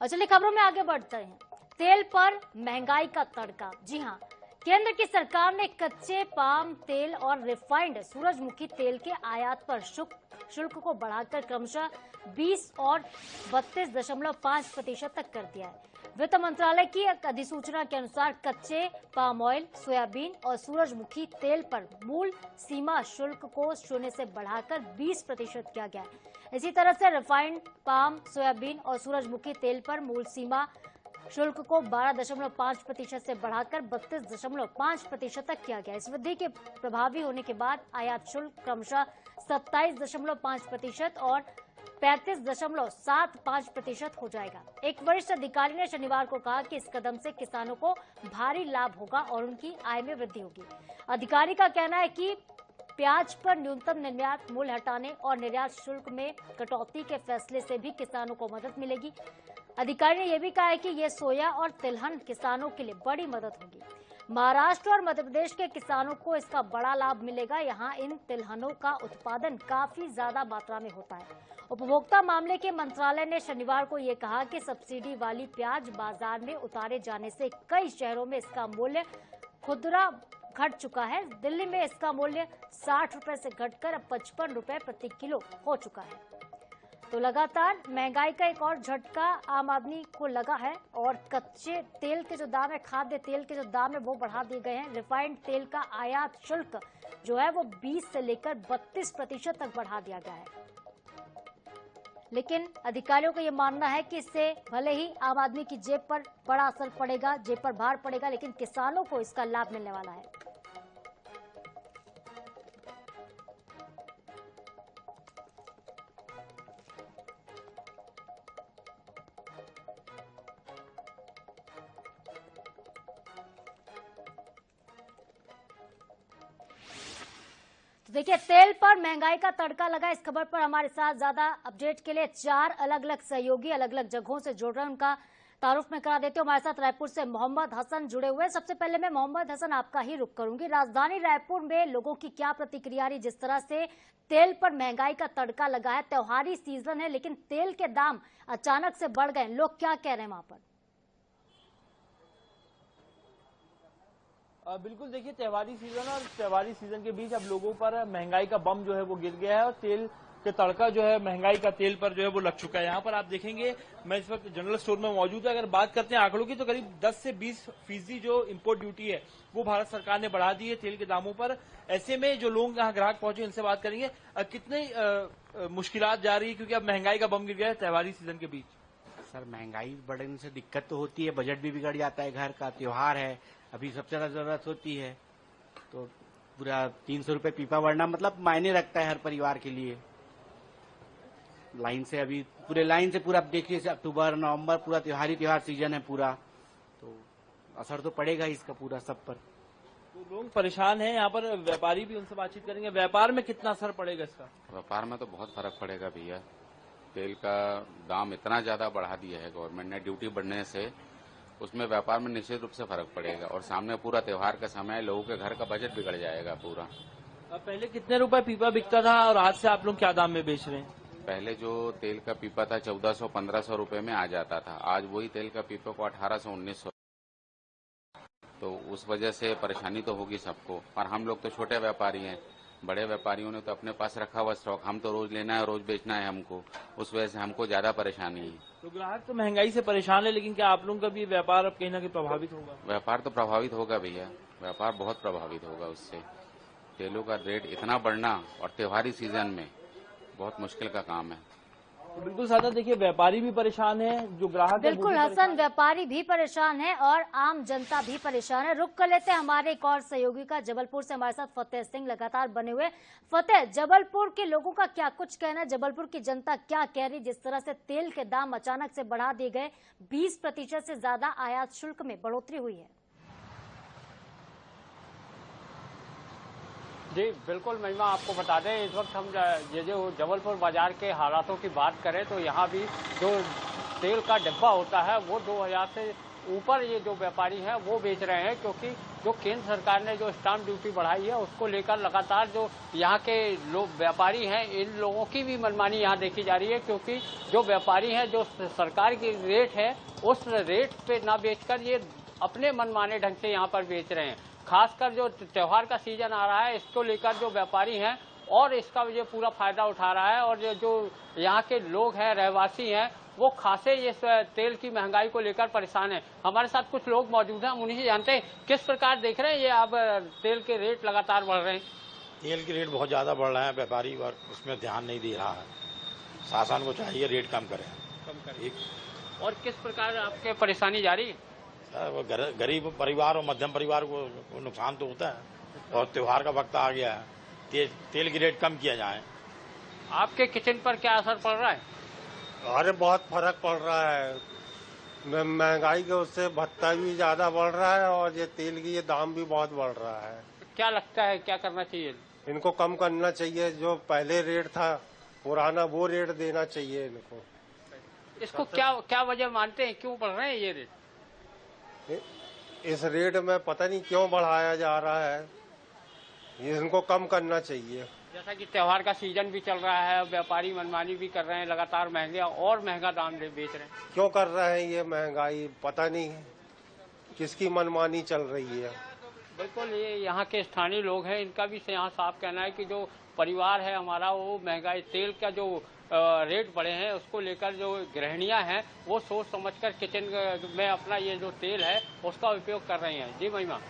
और चलिए खबरों में आगे बढ़ते हैं। तेल पर महंगाई का तड़का। जी हां, केंद्र की सरकार ने कच्चे पाम तेल और रिफाइंड सूरजमुखी तेल के आयात पर शुल्क को बढ़ाकर क्रमशः 20 और 32.5% तक कर दिया है। वित्त मंत्रालय की एक अधिसूचना के अनुसार कच्चे पाम ऑयल, सोयाबीन और सूरजमुखी तेल पर मूल सीमा शुल्क को 0 से बढ़ाकर 20% किया गया है। इसी तरह से रिफाइंड पाम, सोयाबीन और सूरजमुखी तेल पर मूल सीमा शुल्क को 12.5% से बढ़ाकर 32.5% तक किया गया। इस वृद्धि के प्रभावी होने के बाद आयात शुल्क क्रमशः 27.5% और 35.75% हो जाएगा। एक वरिष्ठ अधिकारी ने शनिवार को कहा कि इस कदम से किसानों को भारी लाभ होगा और उनकी आय में वृद्धि होगी। अधिकारी का कहना है कि प्याज पर न्यूनतम निर्यात मूल्य हटाने और निर्यात शुल्क में कटौती के फैसले से भी किसानों को मदद मिलेगी। अधिकारी ने यह भी कहा है कि ये सोया और तिलहन किसानों के लिए बड़ी मदद होगी। महाराष्ट्र और मध्य प्रदेश के किसानों को इसका बड़ा लाभ मिलेगा। यहाँ इन तिलहनों का उत्पादन काफी ज्यादा मात्रा में होता है। उपभोक्ता मामले के मंत्रालय ने शनिवार को यह कहा कि सब्सिडी वाली प्याज बाजार में उतारे जाने से कई शहरों में इसका मूल्य खुदरा घट चुका है। दिल्ली में इसका मूल्य 60 रुपए से घटकर अब 55 रुपए प्रति किलो हो चुका है। तो लगातार महंगाई का एक और झटका आम आदमी को लगा है और कच्चे तेल के जो दाम है, खाद्य तेल के जो दाम है वो बढ़ा दिए गए हैं। रिफाइंड तेल का आयात शुल्क जो है वो 20 से लेकर 32% तक बढ़ा दिया गया है। लेकिन अधिकारियों का ये मानना है कि इससे भले ही आम आदमी की जेब पर बड़ा असर पड़ेगा, जेब पर भार पड़ेगा, लेकिन किसानों को इसका लाभ मिलने वाला है। तो देखिए, तेल पर महंगाई का तड़का लगा। इस खबर पर हमारे साथ ज्यादा अपडेट के लिए 4 अलग अलग सहयोगी अलग अलग जगहों से जुड़ रहे हैं। उनका तारुफ में करा देते हो। हमारे साथ रायपुर से मोहम्मद हसन जुड़े हुए हैं। सबसे पहले मैं मोहम्मद हसन आपका ही रुख करूंगी। राजधानी रायपुर में लोगों की क्या प्रतिक्रिया रही जिस तरह से तेल पर महंगाई का तड़का लगा है? त्योहारी सीजन है लेकिन तेल के दाम अचानक से बढ़ गए, लोग क्या कह रहे हैं वहां पर? बिल्कुल, देखिए त्योहारी सीजन और त्योहारी सीजन के बीच अब लोगों पर महंगाई का बम जो है वो गिर गया है और तेल के तड़का जो है महंगाई का तेल पर जो है वो लग चुका है। यहाँ पर आप देखेंगे, मैं इस वक्त जनरल स्टोर में मौजूद है। अगर बात करते हैं आंकड़ों की तो करीब 10 से 20% जो इम्पोर्ट ड्यूटी है वो भारत सरकार ने बढ़ा दी है तेल के दामों पर। ऐसे में जो लोग यहाँ ग्राहक पहुंचे उनसे बात करेंगे, कितनी मुश्किलात जा रही है क्योंकि अब महंगाई का बम गिर गया है त्योहारी सीजन के बीच? सर, महंगाई बढ़ने से दिक्कत तो होती है, बजट भी बिगड़ जाता है, घर का त्योहार है, अभी सबसे ज्यादा जरूरत होती है, तो पूरा 300 रुपये पीपा बढ़ना मतलब मायने रखता है हर परिवार के लिए। लाइन से अभी पूरे लाइन से पूरा देखिए, अक्टूबर नवंबर पूरा त्योहार सीजन है पूरा, तो असर तो पड़ेगा इसका पूरा सब पर। तो लोग परेशान हैं, यहाँ पर व्यापारी भी, उनसे बातचीत करेंगे। व्यापार में कितना असर पड़ेगा इसका? व्यापार में तो बहुत फर्क पड़ेगा भैया। तेल का दाम इतना ज्यादा बढ़ा दिया है गवर्नमेंट ने, ड्यूटी बढ़ने से उसमें व्यापार में निश्चित रूप से फर्क पड़ेगा और सामने पूरा त्योहार का समय, लोगों के घर का बजट बिगड़ जाएगा पूरा। अब पहले कितने रुपए पीपा बिकता था और आज से आप लोग क्या दाम में बेच रहे हैं? पहले जो तेल का पीपा था 1400-1500 रुपए में आ जाता था, आज वही तेल का पीपा को 1800-1900। तो उस वजह से परेशानी तो होगी सबको। और हम लोग तो छोटे व्यापारी हैं, बड़े व्यापारियों ने तो अपने पास रखा हुआ स्टॉक, हम तो रोज लेना है, रोज बेचना है हमको, उस वजह से हमको ज्यादा परेशानी है। तो ग्राहक तो महंगाई से परेशान है, लेकिन क्या आप लोगों का भी व्यापार अब कहीं ना कहीं प्रभावित होगा? व्यापार तो प्रभावित होगा भैया, व्यापार बहुत प्रभावित होगा उससे। तेलों का रेट इतना बढ़ना और त्योहारी सीजन में बहुत मुश्किल का काम है। तो बिल्कुल सादा, देखिए व्यापारी भी परेशान है, जो ग्राहक है। बिल्कुल हसन, व्यापारी भी परेशान है और आम जनता भी परेशान है। रुक कर लेते हैं हमारे एक और सहयोगी का। जबलपुर से हमारे साथ फतेह सिंह लगातार बने हुए। फतेह, जबलपुर के लोगों का क्या कुछ कहना है? जबलपुर की जनता क्या कह रही जिस तरह से तेल के दाम अचानक से बढ़ा दिए गए, 20% से ज्यादा आयात शुल्क में बढ़ोतरी हुई है? जी बिल्कुल महिमा, आपको बता दें इस वक्त हम जो जबलपुर बाजार के हालातों की बात करें तो यहाँ भी जो तेल का डिब्बा होता है वो 2000 से ऊपर ये जो व्यापारी हैं वो बेच रहे हैं, क्योंकि जो केंद्र सरकार ने जो स्टाम्प ड्यूटी बढ़ाई है उसको लेकर लगातार जो यहाँ के लोग व्यापारी हैं इन लोगों की भी मनमानी यहाँ देखी जा रही है, क्योंकि जो व्यापारी हैं जो सरकार की रेट है उस रेट पे ना बेचकर ये अपने मनमाने ढंग से यहाँ पर बेच रहे हैं। खासकर जो त्योहार का सीजन आ रहा है इसको लेकर जो व्यापारी हैं और इसका ये पूरा फायदा उठा रहा है, और जो यहाँ के लोग हैं रहवासी हैं वो खासे ये तेल की महंगाई को लेकर परेशान है। हमारे साथ कुछ लोग मौजूद हैं, हम उन्हीं से जानते हैं किस प्रकार देख रहे हैं ये अब तेल के रेट लगातार बढ़ रहे हैं। तेल के रेट बहुत ज्यादा बढ़ रहे हैं, व्यापारी वर्ग उसमें ध्यान नहीं दे रहा है। शासन को चाहिए रेट कम करें। और किस प्रकार आपके परेशानी जारी है? वो गरीब परिवार और मध्यम परिवार को नुकसान तो होता है, और त्योहार का वक्त आ गया है, तेल की रेट कम किया जाए। आपके किचन पर क्या असर पड़ रहा है? अरे बहुत फर्क पड़ रहा है, महंगाई के उससे भत्ता भी ज्यादा बढ़ रहा है और ये तेल की ये दाम भी बहुत बढ़ रहा है। क्या लगता है क्या करना चाहिए? इनको कम करना चाहिए, जो पहले रेट था पुराना वो रेट देना चाहिए इनको। इसको क्या वजह मानते हैं, क्यों बढ़ रहे हैं ये रेट? इस रेट में पता नहीं क्यों बढ़ाया जा रहा है, ये इनको कम करना चाहिए। जैसा कि त्योहार का सीजन भी चल रहा है, व्यापारी मनमानी भी कर रहे हैं, लगातार महंगे और महंगा दाम बेच रहे हैं। क्यों कर रहे हैं ये महंगाई, पता नहीं किसकी मनमानी चल रही है। बिल्कुल, ये यहाँ के स्थानीय लोग हैं, इनका भी यहाँ साफ कहना है कि जो परिवार है हमारा वो महंगाई तेल का जो रेट बढ़े हैं उसको लेकर जो गृहिणियां हैं वो सोच समझकर किचन में अपना ये जो तेल है उसका उपयोग कर रही हैं। जी महिमा।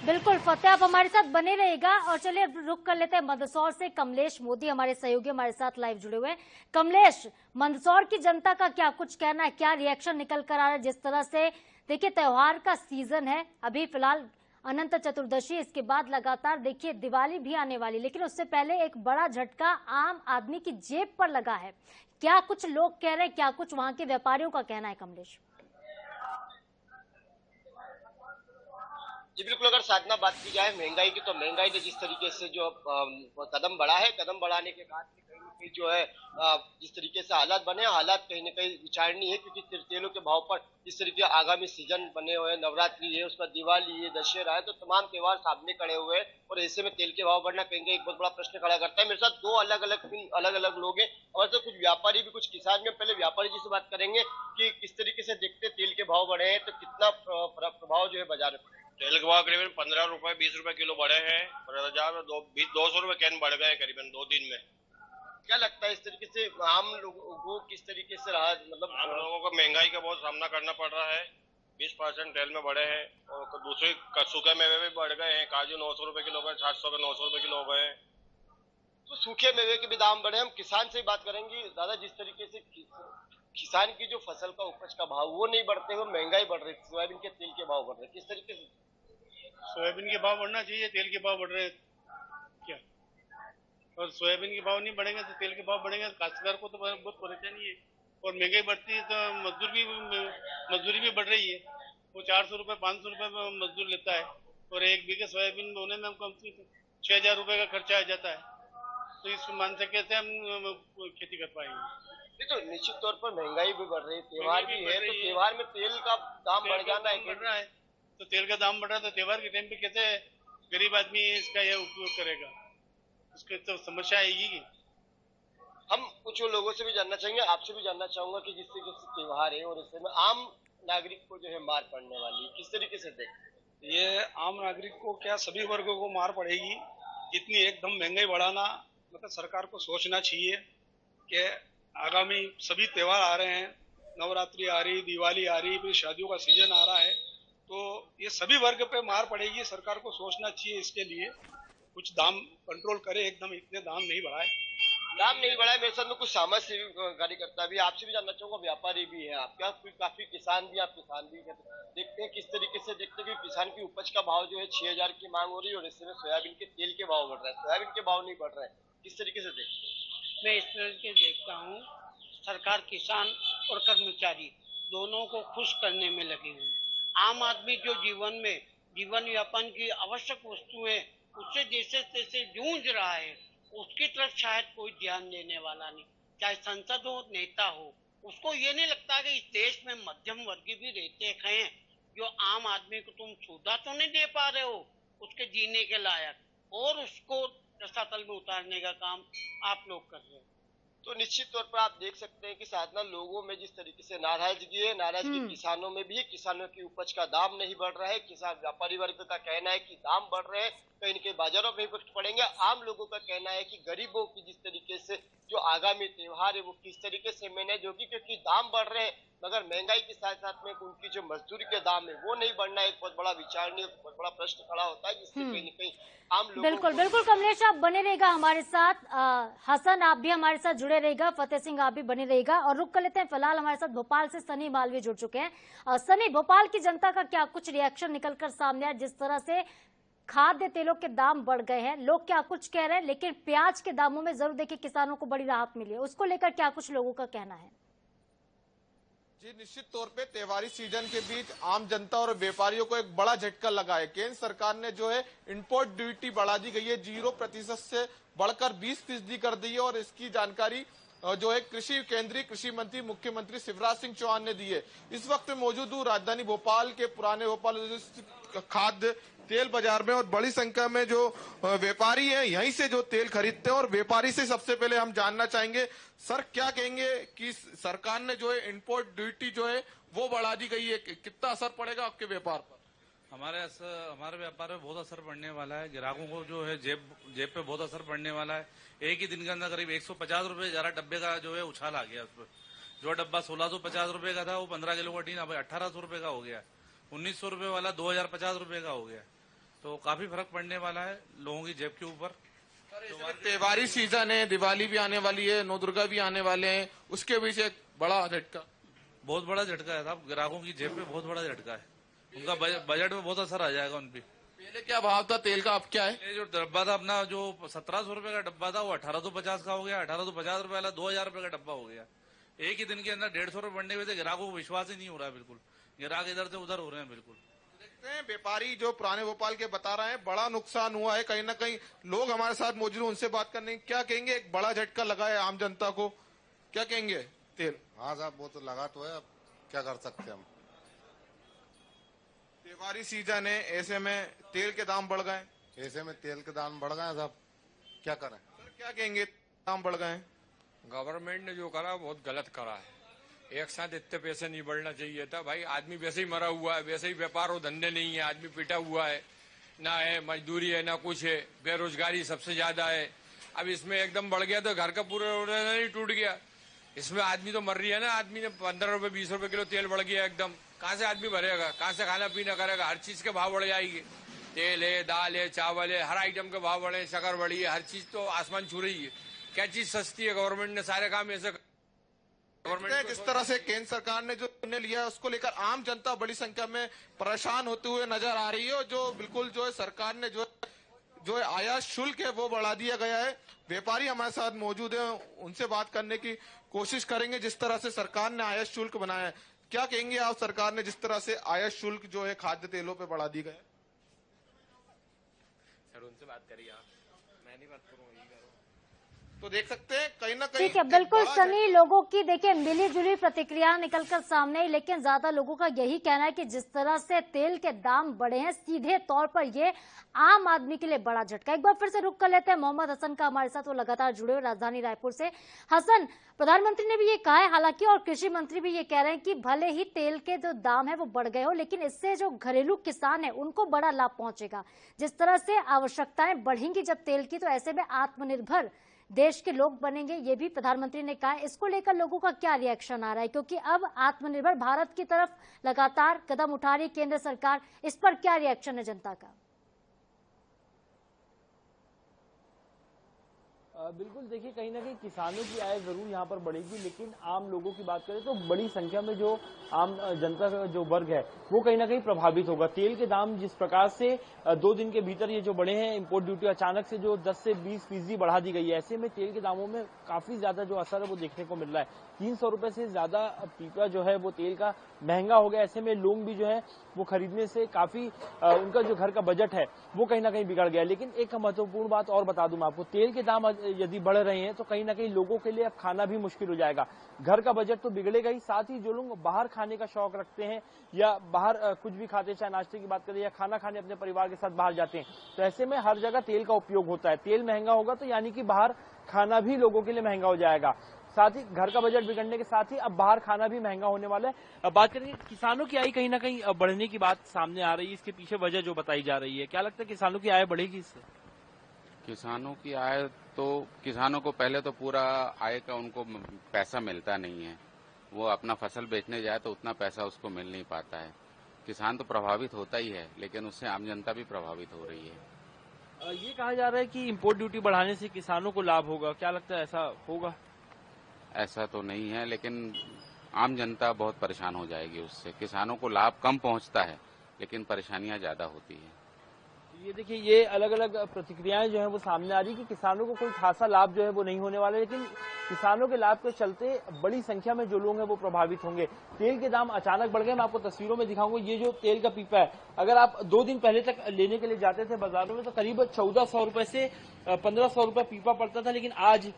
बिल्कुल फतेह, आप हमारे साथ बने रहेगा। और चलिए रुक कर लेते हैं मंदसौर से। कमलेश मोदी हमारे सहयोगी हमारे साथ लाइव जुड़े हुए हैं। कमलेश, मंदसौर की जनता का क्या कुछ कहना है, क्या रिएक्शन निकल कर आ रहा है? जिस तरह से देखिए त्योहार का सीजन है, अभी फिलहाल अनंत चतुर्दशी, इसके बाद लगातार देखिए दिवाली भी आने वाली, लेकिन उससे पहले एक बड़ा झटका आम आदमी की जेब पर लगा है। क्या कुछ लोग कह रहे हैं, क्या कुछ वहां के व्यापारियों का कहना है? कमलेश जी बिल्कुल, अगर साधना बात की जाए महंगाई की, तो महंगाई ने जिस तरीके से जो कदम बढ़ा है, कदम बढ़ाने के बाद कहीं न कहीं जो है जिस तरीके से हालात बने, हालात कहीं न कहीं विचारणीय है, क्योंकि तेलों के भाव पर जिस तरीके आगामी सीजन बने हुए हैं, नवरात्रि है, उसका दिवाली है, दशहरा है, तो तमाम त्योहार सामने खड़े हुए हैं, और ऐसे में तेल के भाव बढ़ना कहीं एक बहुत बड़ा प्रश्न खड़ा करता है। मेरे साथ दो अलग अलग लोग हैं, और तो कुछ व्यापारी भी, कुछ किसान भी। पहले व्यापारी जी से बात करेंगे कि किस तरीके से देखते तेल के भाव बढ़े हैं, तो कितना प्रभाव जो है बाजार में? तेल के भाव करीबन 15 रुपए 20 रुपए किलो बढ़े हैं, और 200 रुपए कैन बढ़ गए करीबन 2 दिन में। क्या लगता है इस तरीके से आम लोगों को किस तरीके से रहा, मतलब आम लोगों को महंगाई का बहुत सामना करना पड़ रहा है। 20% तेल में बढ़े हैं, और दूसरे सूखे मेवे भी बढ़ गए हैं। काजू 900 रुपए किलो गए, 700 के 900 रुपए किलो हो गए। तो सूखे मेवे के भी दाम बढ़े। हम किसान से बात करेंगे। दादा, जिस तरीके से किसान की जो फसल का उपज का भाव वो नहीं बढ़ते हुए महंगाई बढ़ रही, सोयाबीन के तेल के भाव बढ़ रहे, किस तरीके से? सोयाबीन के भाव बढ़ना चाहिए, तेल के भाव बढ़ रहे हैं क्या? और सोयाबीन के भाव नहीं बढ़ेंगे तो तेल के भाव बढ़ेंगे, काश्तकार को तो बहुत परेशानी है। और महंगाई बढ़ती है तो मजदूरी भी बढ़ रही है। वो 400 रुपए 500 रुपए मजदूर लेता है, और 1 बीघे सोयाबीन बोने में हमको 6,000 रुपए का खर्चा आ जाता है। तो इस मान से कैसे हम खेती कर पाएंगे? तो निश्चित तौर पर महंगाई भी बढ़ रही है, त्योहार भी है, तो त्योहार में तेल का दाम बढ़ जाना है। तो तेल का दाम बढ़ रहा है तो त्योहार के टाइम पे कैसे गरीब आदमी इसका यह उपयोग करेगा? उसके तो समस्या आएगी। हम कुछ लोगों से भी जानना चाहेंगे, आपसे भी जानना चाहूंगा कि जिस तरीके से त्योहार है और इसमें आम नागरिक को जो है मार पड़ने वाली है, किस तरीके से देखते? ये आम नागरिक को क्या सभी वर्गों को मार पड़ेगी। इतनी एकदम महंगाई बढ़ाना, मतलब सरकार को सोचना चाहिए कि आगामी सभी त्योहार आ रहे हैं, नवरात्रि आ रही, दिवाली आ रही, फिर शादियों का सीजन आ रहा है, तो ये सभी वर्ग पे मार पड़ेगी। सरकार को सोचना चाहिए, इसके लिए कुछ दाम कंट्रोल करे, एकदम इतने दाम नहीं बढ़ाए। दाम नहीं बढ़ाए। मेरे साथ में कुछ समाज सेवी कार्यकर्ता भी, आपसे भी जानना चाहूंगा, व्यापारी भी है आपका, काफी किसान भी, आप किसान भी देखते हैं, किस तरीके से देखते हैं कि किसान की उपज का भाव जो है 6,000 की मांग हो रही है, और इसमें सोयाबीन के तेल के भाव बढ़ रहा है, सोयाबीन के भाव नहीं बढ़ रहा है, किस तरीके से देखते हैं? मैं इस तरीके देखता हूँ, सरकार किसान और कर्मचारी दोनों को खुश करने में लगी हुई। आम आदमी जो जीवन यापन की आवश्यक वस्तुएं उससे जैसे तैसे जूझ रहा है, उसकी तरफ शायद कोई ध्यान देने वाला नहीं। चाहे संसद हो, नेता हो, उसको ये नहीं लगता कि इस देश में मध्यम वर्गीय भी रहते हैं, जो आम आदमी को तुम सुविधा तो नहीं दे पा रहे हो उसके जीने के लायक, और उसको रसातल में उतारने का काम आप लोग कर रहे हो। तो निश्चित तौर पर आप देख सकते हैं कि साधना लोगों में जिस तरीके से नाराजगी है, नाराजगी किसानों में भी है। किसानों की उपज का दाम नहीं बढ़ रहा है। किसान व्यापारी वर्ग का कहना है कि दाम बढ़ रहे हैं, कहीं न कहीं बाजारों में इफेक्ट पड़ेंगे। आम लोगों का कहना है कि गरीबों की जिस तरीके से जो आगामी त्योहार है वो किस तरीके से मैनेज होगी, क्योंकि दाम बढ़ रहे हैं मगर महंगाई के साथ साथ में उनकी जो मजदूरी के दाम है वो नहीं बढ़ना है। एक बहुत बड़ा विचारणीय, बहुत बड़ा प्रश्न खड़ा होता है, जिससे कहीं न कहीं आम लोगों बिल्कुल बिल्कुल कमलेश, आप बने रहेगा हमारे साथ। हसन, आप भी हमारे साथ जुड़े रहेगा। फतेह सिंह, आप भी बने रहेगा। और रुक कर लेते हैं, फिलहाल हमारे साथ भोपाल से सनी मालवीय जुड़ चुके हैं। सनी, भोपाल की जनता का क्या कुछ रिएक्शन निकलकर सामने आया? जिस तरह से खाद्य तेलों के दाम बढ़ गए हैं, लोग क्या कुछ कह रहे हैं, लेकिन प्याज के दामों में जरूर देखिए किसानों को बड़ी राहत मिली है, उसको लेकर क्या कुछ लोगों का कहना है? जी, निश्चित तौर पे त्योहारी सीजन के बीच आम जनता और व्यापारियों को एक बड़ा झटका लगा है। केंद्र सरकार ने जो है इंपोर्ट ड्यूटी बढ़ा दी गई है, 0% से बढ़कर 20% कर दी है। और इसकी जानकारी जो है केंद्रीय कृषि मंत्री मुख्यमंत्री शिवराज सिंह चौहान ने दी है। इस वक्त मौजूद हूँ राजधानी भोपाल के पुराने भोपाल खाद्य तेल बाजार में, और बड़ी संख्या में जो व्यापारी हैं यहीं से जो तेल खरीदते हैं। और व्यापारी से सबसे पहले हम जानना चाहेंगे, सर क्या कहेंगे कि सरकार ने जो है इंपोर्ट ड्यूटी जो है वो बढ़ा दी गई है, कितना असर पड़ेगा आपके व्यापार पर? हमारे व्यापार में बहुत असर पड़ने वाला है। ग्राहकों को जो है जेब पे बहुत असर पड़ने वाला है। एक ही दिन के अंदर करीब 150 रुपए जरा डब्बे का जो है उछाल आ गया। उस पर जो डब्बा 1650 रुपए का था वो 15 किलो का टीन अब 1800 रुपए का हो गया। 1900 रुपए वाला 2050 रुपए का हो गया। तो काफी फर्क पड़ने वाला है लोगों की जेब के ऊपर। त्योहारी सीजन है, दिवाली भी आने वाली है, नौ दुर्गा भी आने वाले हैं, उसके बीच एक बड़ा झटका, बहुत बड़ा झटका है साहब। ग्राहकों की जेब पे बहुत बड़ा झटका है। उनका बजट में बहुत असर आ जाएगा उन पे। पहले क्या भाव था तेल का, अब क्या है? ये जो डब्बा था अपना, जो 1700 रुपए का डब्बा था वो 1850 का हो गया। 1850 रुपए वाला 2000 रुपए का डब्बा हो गया। एक ही दिन के अंदर 150 रुपए बढ़ने से ग्राहकों को विश्वास ही नहीं हो रहा है। बिल्कुल ग्राहक इधर से उधर हो रहे हैं। बिल्कुल देखते हैं, व्यापारी जो पुराने भोपाल के बता रहे हैं बड़ा नुकसान हुआ है। कहीं ना कहीं लोग हमारे साथ मौजूद हैं, उनसे बात करने की क्या कहेंगे। एक बड़ा झटका लगा है आम जनता को, क्या कहेंगे? तेल, हाँ साहब वो तो लगा तो है, अब क्या कर सकते हैं हम। त्योहारी सीजन है, ऐसे में तेल के दाम बढ़ गए। ऐसे में तेल के दाम बढ़ गए साहब, क्या करें? सर क्या कहेंगे, दाम बढ़ गए? गवर्नमेंट ने जो करा बहुत गलत करा है। एक साथ इतने पैसे नहीं बढ़ना चाहिए था भाई। आदमी वैसे ही मरा हुआ है, वैसे ही व्यापार और धंधे नहीं है, आदमी पिटा हुआ है, ना है मजदूरी है ना कुछ है, बेरोजगारी सबसे ज्यादा है। अब इसमें एकदम बढ़ गया तो घर का पूरा नहीं टूट गया। इसमें आदमी तो मर रही है ना। आदमी ने 15 रुपए 20 रुपए किलो तेल बढ़ गया एकदम। कहाँ से आदमी भरेगा, कहाँ से खाना पीना करेगा? हर चीज के भाव बढ़ जाएगी। तेल है, दाल है, चावल है, हर आइटम के भाव बढ़े, शक्कर बढ़ी है, हर चीज तो आसमान छू रही है। क्या चीज सस्ती है? गवर्नमेंट ने सारे काम ऐसे जिस तरह से केंद्र सरकार ने जो निर्णय लिया है उसको लेकर आम जनता बड़ी संख्या में परेशान होते हुए नजर आ रही है। जो बिल्कुल जो है सरकार ने जो है आयात शुल्क है वो बढ़ा दिया गया है। व्यापारी हमारे साथ मौजूद है, उनसे बात करने की कोशिश करेंगे। जिस तरह से सरकार ने आयात शुल्क बनाया है, क्या कहेंगे आप? सरकार ने जिस तरह से आयात शुल्क जो है खाद्य तेलों पे बढ़ा दी गया। सर उनसे बात करिए आप, मैं नहीं बात करूंगा। तो देख सकते हैं कहीं ना कहीं ठीक है, बिल्कुल सनी, लोगों की देखिए मिली जुली प्रतिक्रिया निकलकर सामने, लेकिन ज्यादा लोगों का यही कहना है कि जिस तरह से तेल के दाम बढ़े हैं सीधे तौर पर ये आम आदमी के लिए बड़ा झटका। एक बार फिर से रुक कर लेते हैं मोहम्मद हसन का हमारे साथ, वो लगातार जुड़े हुए राजधानी रायपुर से। हसन, प्रधानमंत्री ने भी ये कहा है हालांकि, और कृषि मंत्री भी ये कह रहे हैं कि भले ही तेल के जो दाम है वो बढ़ गए हो, लेकिन इससे जो घरेलू किसान है उनको बड़ा लाभ पहुंचेगा। जिस तरह से आवश्यकताएं बढ़ेंगी जब तेल की, तो ऐसे में आत्मनिर्भर देश के लोग बनेंगे, ये भी प्रधानमंत्री ने कहा है। इसको लेकर लोगों का क्या रिएक्शन आ रहा है, क्योंकि अब आत्मनिर्भर भारत की तरफ लगातार कदम उठा रही केंद्र सरकार, इस पर क्या रिएक्शन है जनता का? बिल्कुल देखिए, कहीं ना कहीं किसानों की आय जरूर यहाँ पर बढ़ेगी, लेकिन आम लोगों की बात करें तो बड़ी संख्या में जो आम जनता का जो वर्ग है वो कहीं ना कहीं प्रभावित होगा। तेल के दाम जिस प्रकार से 2 दिन के भीतर ये जो बढ़े हैं, इंपोर्ट ड्यूटी अचानक से जो 10 से 20% बढ़ा दी गई है, ऐसे में तेल के दामों में काफी ज्यादा जो असर है वो देखने को मिल रहा है। 300 रुपए से ज्यादा पीपा जो है वो तेल का महंगा हो गया। ऐसे में लोग भी जो है वो खरीदने से काफी उनका जो घर का बजट है वो कहीं ना कहीं बिगड़ गया। लेकिन एक महत्वपूर्ण बात और बता दूं मैं आपको, तेल के दाम यदि बढ़ रहे हैं तो कहीं ना कहीं लोगों के लिए अब खाना भी मुश्किल हो जाएगा। घर का बजट तो बिगड़ेगा ही, साथ ही जो लोग बाहर खाने का शौक रखते हैं या बाहर कुछ भी खाते हैं, चाहे नाश्ते की बात करें या खाना खाने अपने परिवार के साथ बाहर जाते हैं, तो ऐसे में हर जगह तेल का उपयोग होता है। तेल महंगा होगा तो यानी कि बाहर खाना भी लोगों के लिए महंगा हो जाएगा। साथ ही घर का बजट बिगड़ने के साथ ही अब बाहर खाना भी महंगा होने वाला है। अब बात करेंगे किसानों की आय कहीं ना कहीं बढ़ने की बात सामने आ रही है, इसके पीछे वजह जो बताई जा रही है, क्या लगता है किसानों की आय बढ़ेगी इससे? किसानों की आय तो किसानों को पहले तो पूरा आय का उनको पैसा मिलता नहीं है। वो अपना फसल बेचने जाए तो उतना पैसा उसको मिल नहीं पाता है। किसान तो प्रभावित होता ही है, लेकिन उससे आम जनता भी प्रभावित हो रही है। ये कहा जा रहा है कि इम्पोर्ट ड्यूटी बढ़ाने से किसानों को लाभ होगा, क्या लगता है ऐसा होगा? ऐसा तो नहीं है, लेकिन आम जनता बहुत परेशान हो जाएगी उससे। किसानों को लाभ कम पहुंचता है, लेकिन परेशानियां ज्यादा होती है। ये देखिए, ये अलग अलग प्रतिक्रियाएं जो है वो सामने आ रही कि किसानों को कोई खासा लाभ जो है वो नहीं होने वाला है, लेकिन किसानों के लाभ के चलते बड़ी संख्या में जो लोग हैं वो प्रभावित होंगे। तेल के दाम अचानक बढ़ गए, मैं आपको तस्वीरों में दिखाऊंगा। ये जो तेल का पीपा है, अगर आप 2 दिन पहले तक लेने के लिए जाते थे बाजारों में तो करीब 1400 रुपए से 1500 रुपए पीपा पड़ता था, लेकिन आज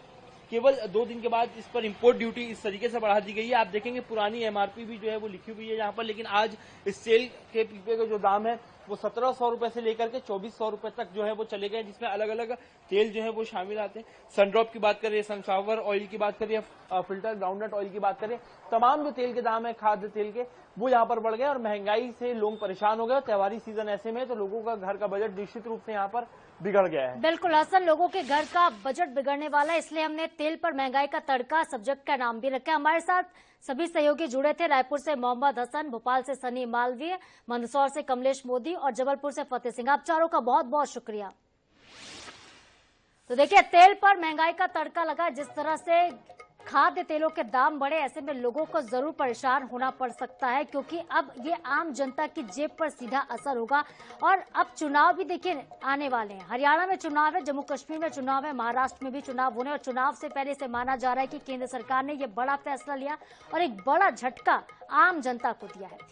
केवल 2 दिन के बाद इस पर इंपोर्ट ड्यूटी इस तरीके से बढ़ा दी गई है। आप देखेंगे पुरानी एमआरपी भी जो है वो लिखी हुई है यहाँ पर, लेकिन आज इस तेल के पीपे का जो दाम है वो 1700 रुपए से लेकर के 2400 रुपए तक जो है वो चले गए, जिसमें अलग अलग तेल जो है वो शामिल आते हैं। सनड्रॉप की बात करें, सनफ्लावर ऑयल की बात करें, फिल्टर ग्राउंडनट ऑयल की बात करें, तमाम जो तेल के दाम है खाद्य तेल के वो यहाँ पर बढ़ गए और महंगाई से लोग परेशान हो गए। त्योहारी सीजन ऐसे में तो लोगों का घर का बजट निश्चित रूप से यहाँ पर बिगड़ गया है। बिल्कुल हसन, लोगों के घर का बजट बिगड़ने वाला है, इसलिए हमने तेल पर महंगाई का तड़का सब्जेक्ट का नाम भी रखा। हमारे साथ सभी सहयोगी जुड़े थे। रायपुर से मोहम्मद हसन, भोपाल से सनी मालवीय, मंदसौर से कमलेश मोदी और जबलपुर से फतेह सिंह। आप चारों का बहुत बहुत शुक्रिया। तो देखिए, तेल पर महंगाई का तड़का लगा। जिस तरह से खाद्य तेलों के दाम बढ़े, ऐसे में लोगों को जरूर परेशान होना पड़ सकता है, क्योंकि अब ये आम जनता की जेब पर सीधा असर होगा। और अब चुनाव भी देखिए आने वाले हैं। हरियाणा में चुनाव है, जम्मू कश्मीर में चुनाव है, महाराष्ट्र में भी चुनाव होने, और चुनाव से पहले से माना जा रहा है कि केंद्र सरकार ने यह बड़ा फैसला लिया और एक बड़ा झटका आम जनता को दिया है।